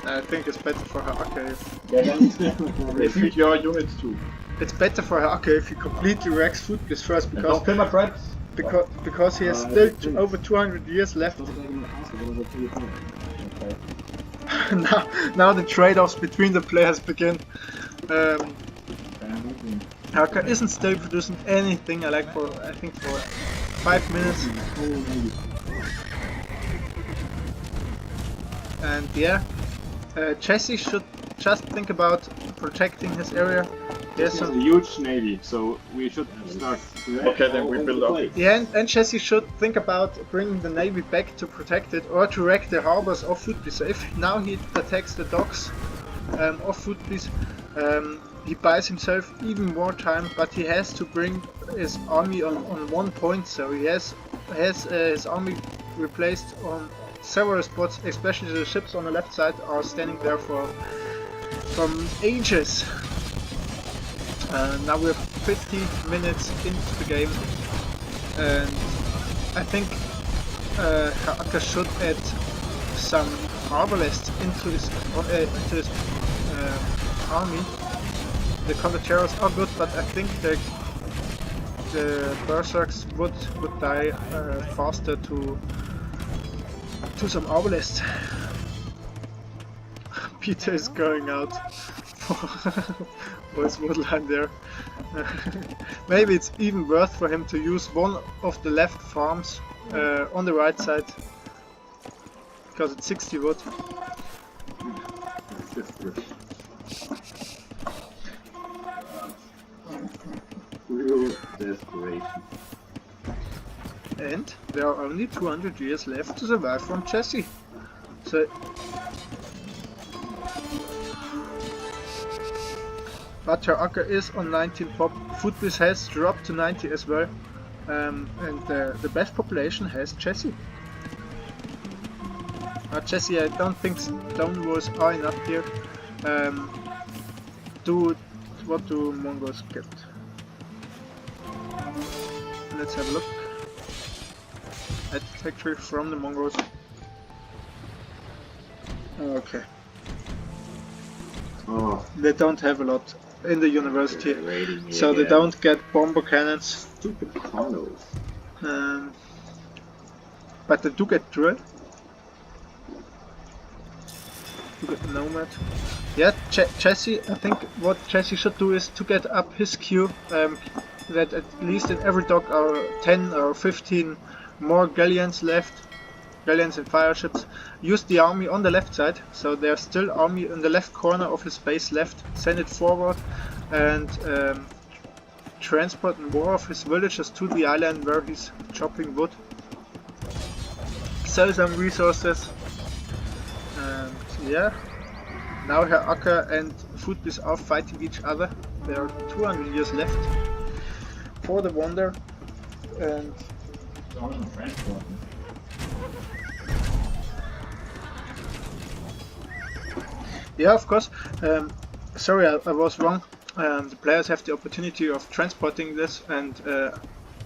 I think it's better for Aka if Defeat your units too. it's better for Aka if he completely wrecks Foodbliss first, And don't kill my friends. because he has still over 200 years left. Now the trade-offs between the players begin. Aka isn't still producing anything. I think for 5 minutes. And yeah, Jesse should just think about protecting his area. There's This is a some, huge navy, so we should start. Okay, then we build up. yeah, and Jesse should think about bringing the navy back to protect it or to wreck the harbors of Foodbliss. So if now he attacks the docks of Foodbliss, he buys himself even more time, but he has to bring his army on one point. So he has his army replaced on several spots, especially the ships on the left side are standing there from ages. Now we're 50 minutes into the game, and I think Haaka should add some arbalists into his army. The Condotieros are good, but I think the Berserks would die faster to some arbalists. Peter is going out for his woodline there. Maybe it's even worth for him to use one of the left farms on the right side, because it's 60 wood. Real desperation. And there are only 200 years left to survive from Jesse. So but her Acker is on 19 pop. Foodbliss has dropped to 90 as well. And the best population has Jesse. Jesse, I don't think stone walls are enough here. What do Mongols get? Let's have a look at the factory from the Mongols. Okay. Oh, They don't have a lot in the university, raiding me so they again. don't get bomber cannons. Stupid tunnels. But they do get drill. Do get nomad. Yeah, Jesse. I think what Jesse should do is to get up his queue. That at least in every dock are 10 or 15 more galleons left. Galleons and fire ships. Use the army on the left side, so there's still army in the left corner of his base left. Send it forward and transport more of his villagers to the island where he's chopping wood. Sell some resources. And yeah, now Herr Acker and Foodbliss are fighting each other. There are 200 years left for the wonder, and yeah, of course. Sorry, I was wrong. The players have the opportunity of transporting this, and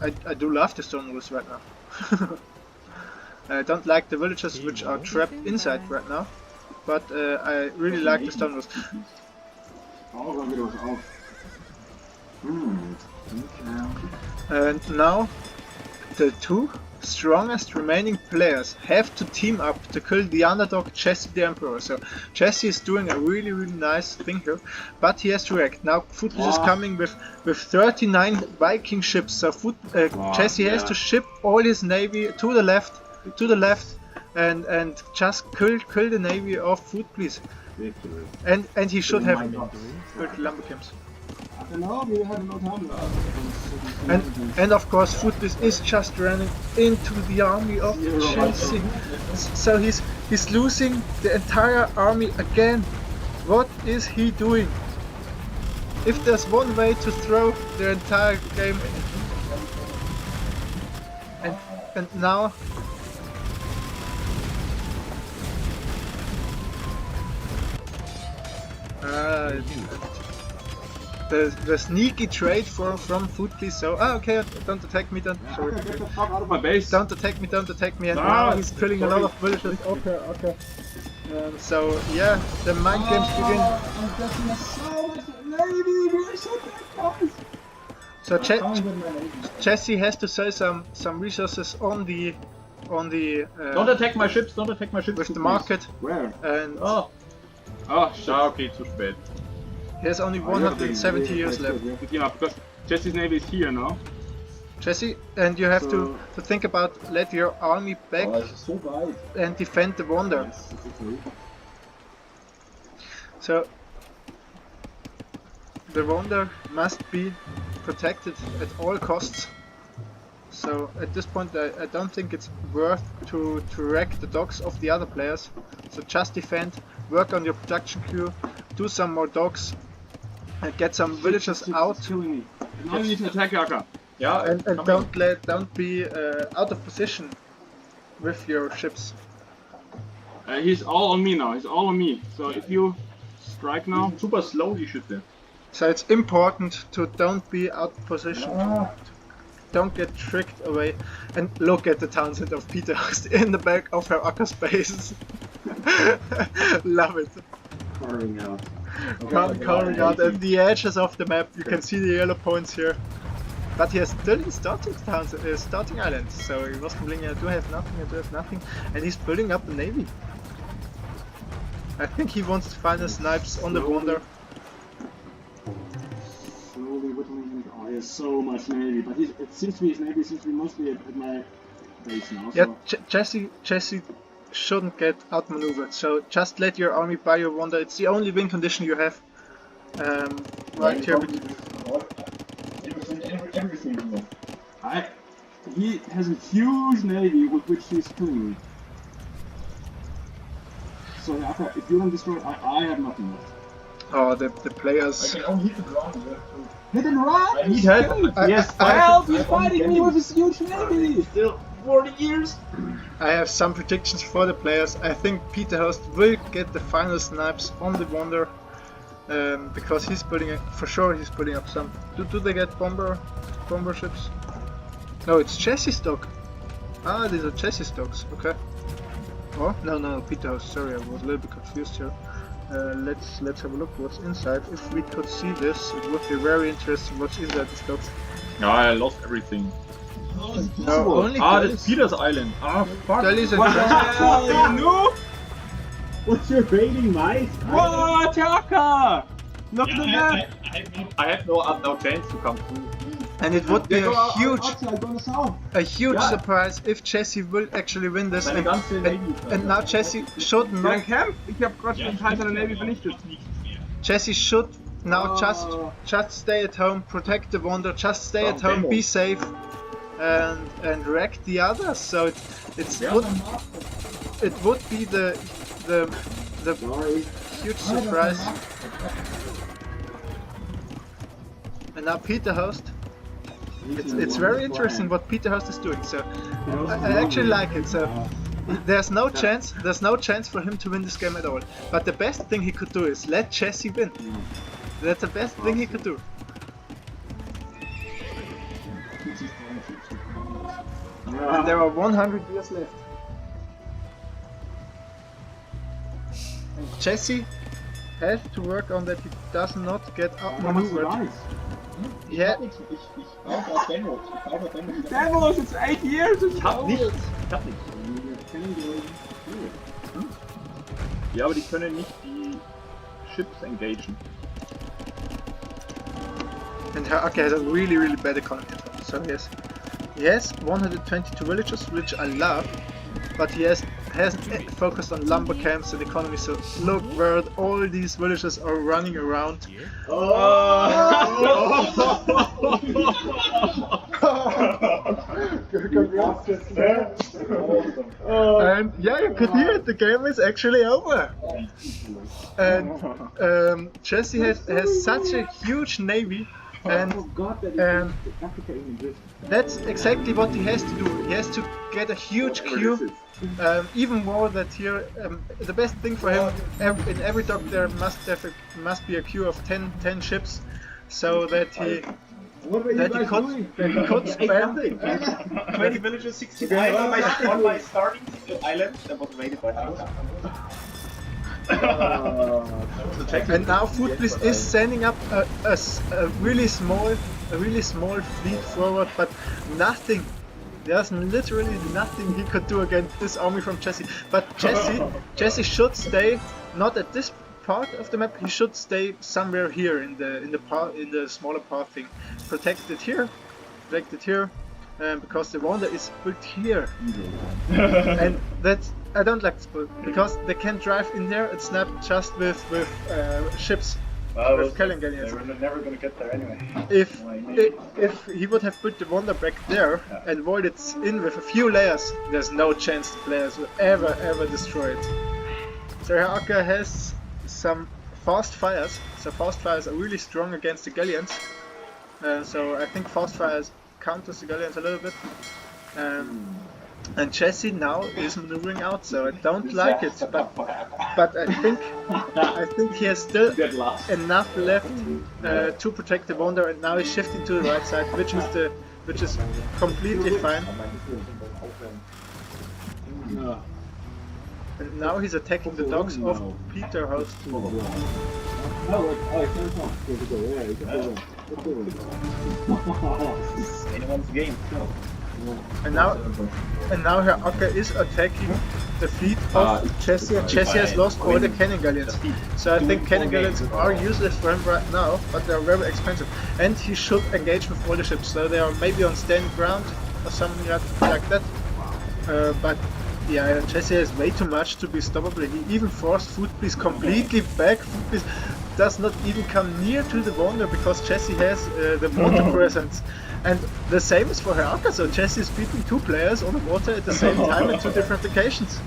I do love the stone walls right now. I don't like the villagers which are trapped inside right now, but I really like the stone walls. And now the two strongest remaining players have to team up to kill the underdog Jesse the Emperor. So Jesse is doing a really nice thing here, but he has to react. Now Foodbliss is coming with 39 Viking ships, so Jesse has to ship all his navy to the left, and just kill the navy of Foodbliss. And he should have lumber camps. And of course Foodbliss is just running into the army of Jesse. So he's losing the entire army again. What is he doing? If there's one way to throw the entire game, and now the sneaky trade from Foodbliss. So okay, don't attack me then. Sorry. Get the fuck out of my base! Don't attack me. And now he's killing a lot of villagers. Okay. So yeah, the mind games begin. I'm getting so much navy. We're so bad, guys. So Jesse has to sell some resources on the Don't attack my ships, don't attack my ships. with the market, Where? and Oh, shit. okay, too spät. he has only 170 years left. Yeah, because Jesse's navy is here now. Jesse, and you have to think about let your army back So weit. and defend the wonder. So the Wonder must be protected at all costs. So at this point I don't think it's worth to wreck the docks of the other players. So just defend, work on your production queue, do some more docks, and get some villagers out. Killing me. Now you need to attack Yaka. Yeah, And coming. don't be out of position with your ships. He's all on me now. He's all on me. So if you strike now, Super slow, die Schüsse. So it's important to don't be out of position. Don't get tricked away. And look at the Townsend of Peter in the back of her Akka space. Love it. Carving out. Carving out at the edges of the map. You can see the yellow points here. But he has still his starting island. So he was complaining, I do have nothing. And he's building up the navy. I think he wants to find the snipes on the Wonder. slowly whittling him. Oh, he has so much navy, but it seems to be his navy seems to be mostly at my base now. Yeah, So. Jesse shouldn't get outmaneuvered. So just let your army buy your Wonder. It's the only win condition you have. Right here. He has a huge navy with which he's killing me. So if you don't destroy it, I have nothing left. Oh, the players. I can only hit the ground. Hit and run! I need help. Yes, Help! He's fighting me with his huge navy! Still 40 years. I have some predictions for the players. I think Peter Host will get the final snipes on the Wonder. Because he's putting for sure he's putting up some. Do they get bomber ships? No, it's Chassis stock. Ah, these are chassis stocks. Okay. Oh no, Peter Host. Sorry, I was a little bit confused here. Let's have a look what's inside. If we could see this, it would be very interesting what's inside the stocks. No, I lost everything. No, only That's Peter's island. Ah, fuck. Galleys and No! What's your rating, mate? What? Yaka! Look at that! I have no chance to come through. And it would be a huge Yeah. surprise if Jesse will actually win this. Seine ganze Navy. And now Jesse should Dein not. Camp? Ich hab gerade den Teil seiner Navy vernichtet. Jesse should now Oh. just stay at home, protect the Wonder, just stay at home, demo. be safe, and wreck the others. So it would be the huge surprise. And now Peter Host. It's very interesting what Peter Host is doing. So I actually like it. So there's no chance for him to win this game at all. But the best thing he could do is let Jesse win. That's the best thing he could do. And there are 100 years left. And Jesse has to work on that he does not get outmaneuvered. Yeah, Demos, it's 8 years! Ich hab nichts. Ja, aber die können nicht die Ships engagen. and Akka has a really bad economy. So he has 122 villages, which I love, but he hasn't focused on lumber camps and economy. So look where all these villages are running around. And yeah, you could hear it. The game is actually over. And Jesse has such a huge navy, and that's exactly what he has to do. He has to get a huge queue. Even more that here, the best thing for him in every dock there must be a queue of 10 ships, so that he could spend 20 villages, 65 on my starting island that was raided by Hausa. And now Food Bliss is sending up a really small fleet forward, but nothing. There's literally nothing he could do against this army from Jesse. But Jesse should stay not at this part of the map. He should stay somewhere here in the smaller part thing. Protect it here, because the Wonder is built here. And I don't like this build because they can drive in there and snap just with ships. Well, With Kelling Galleons. they were never gonna get there anyway. If he would have put the Wonder back there and voided in with a few layers, there's no chance the players will ever destroy it. So Akka has some fast fires, so fast fires are really strong against the Galleons. So I think fast fires counters the Galleons a little bit. And Jesse now is maneuvering out, so I don't like it, but I think he has still enough left to protect the Wonder, and now he's shifting to the right side, which is completely fine. No. And now he's attacking the dogs of Peterhouse. Oh, I can't talk. Yeah, you can go. Anyone's game. And now her Akka is attacking the fleet of Jesse, and Jesse has lost all the Cannon Galleons. So I think Cannon Galleons are useless for him right now, but they're very expensive. And he should engage with all the ships, so they are maybe on standing ground or something like that. But yeah, Jesse has way too much to be stoppable. He even forced Footpiece completely back. Footpiece does not even come near to the Wonder because Jesse has the water presence. And the same is for her Akka, so Jesse is beating two players on the water at the same time in two different locations.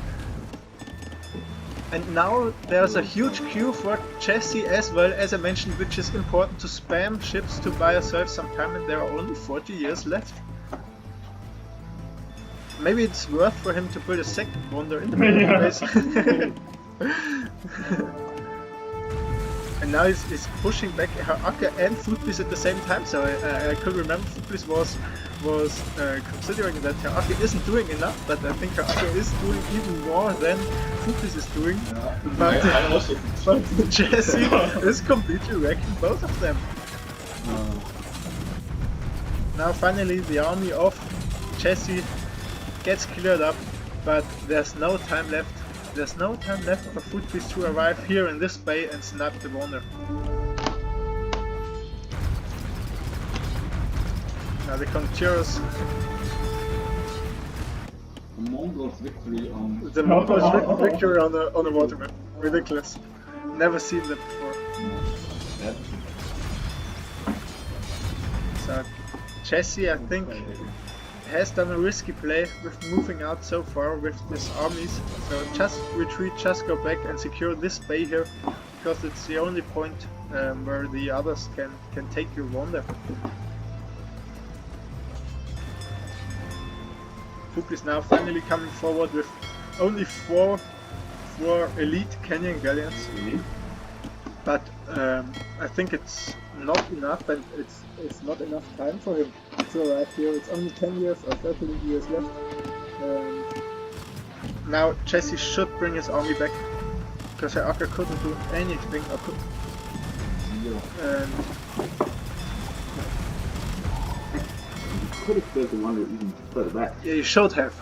And now there's a huge queue for Jesse as well, as I mentioned, which is important to spam ships to buy yourself some time, and there are only 40 years left. Maybe it's worth for him to build a second Wonder in the middle base. And now he's pushing back her Akka and Footpiece at the same time, so I could remember Footpiece was considering that her Akka isn't doing enough, but I think her Akka is doing even more than Footpiece is doing. But Jesse is completely wrecking both of them. Now finally the army of Jesse gets cleared up, but there's no time left. There's no time left for Footpiece to arrive here in this bay and snap the Wonder. Now the Conquerors. The Mongols victory on... The Mongols victory on the water map. Ridiculous. Never seen that before. So Jesse, I think, has done a risky play with moving out so far with his armies, so just retreat, just go back and secure this bay here, because it's the only point where the others can take your Wonder. Fook is now finally coming forward with only four elite Canyon Galleons, but I think it's not enough, and it's not enough time for him to arrive here. It's only 10 years or 13 years left. Now Jesse should bring his army back, because her Akka couldn't do anything. And Could have built the Wonder even further back. yeah, you should have.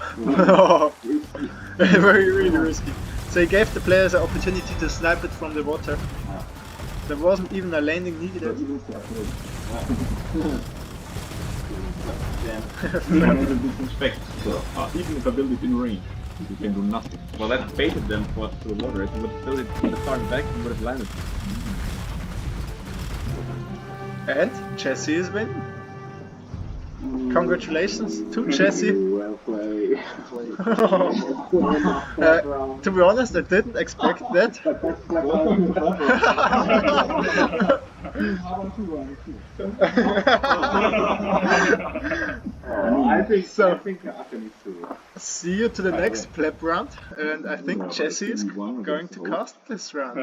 Very really risky. So he gave the players an opportunity to snipe it from the water. There wasn't even a landing needed. Disrespect. So, even if I build it in range, you can do nothing. Well, that baited them to the water. If you would build it in the start back, you would have landed. And Jesse is winning. Congratulations to Jesse. Well played. To be honest, I didn't expect that. I think So. I think Akka needs to. See you to the next pleb round, and I think Jesse is going to cast this round.